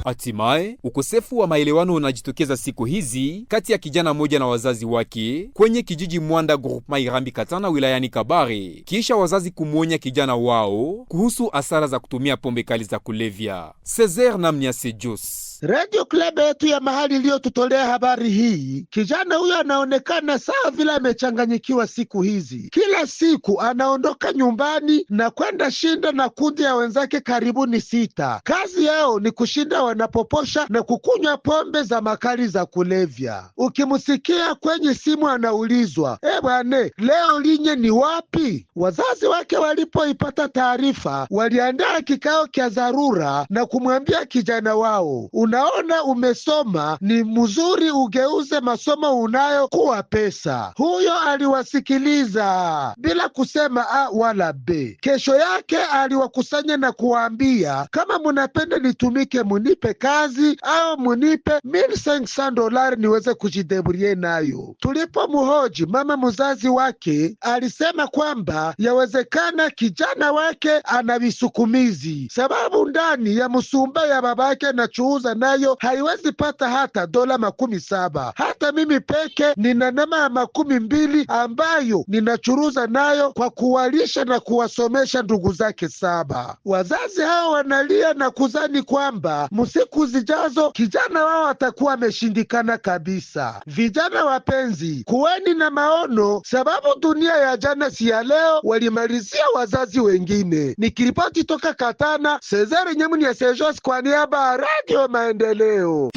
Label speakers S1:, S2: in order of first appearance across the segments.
S1: Hatimaye, ukosefu wa maelewano unajitokeza siku hizi kati ya kijana mmoja na wazazi wake kwenye kijiji Mwanda groupement Irambi Katana wilayani Kabare, kisha wazazi kumwonya kijana wao kuhusu hasara za kutumia pombe kali za kulevya. Cesar Namnyase Jos,
S2: Radio Club yetu ya mahali iliyotutolea habari hii. Kijana huyo anaonekana sawa vile amechanganyikiwa siku hizi. Kila siku anaondoka nyumbani na kwenda shinda na kundi ya wenzake karibuni 6. Kazi yao ni kushinda wanapoposha na kukunywa pombe za makali za kulevya. Ukimsikia kwenye simu anaulizwa, bwane, leo linye ni wapi? Wazazi wake walipoipata taarifa, waliandaa kikao cha dharura na kumwambia kijana wao, unaona umesoma, ni mzuri ugeuze masomo unayo kuwa pesa. Huyo aliwasikiliza bila kusema A wala B. Kesho yake aliwakusanya na kuwaambia, kama munapenda nitumike munipe kazi au munipe $1500 niweze kujideburie nayo. Tulipo muhoji, mama mzazi wake alisema kwamba yawezekana kijana wake ana visukumizi, sababu ndani ya msumba ya babake na chuuza nayo haiwezi pata hata $17. Hata mimi peke nina nama $20 ambayo ninachuruza nayo kwa kuwalisha na kuwasomesha ndugu zake 7. Wazazi hao wanalia na kuzani kwamba msiku zijazo kijana wao atakuwa ameshindikana kabisa. Vijana wapenzi, kuweni na maono, sababu dunia ya jana si ya leo, walimalizia wazazi wengine. Nikiripoti toka Katana, Cesar Nyamnyase Jos kwa niaba ya Radio Maendeleo.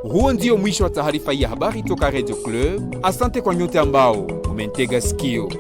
S1: Huo ndio mwisho wa taarifa ya habari toka Radio Club. Asante kwa nyote ambao umentega sikio.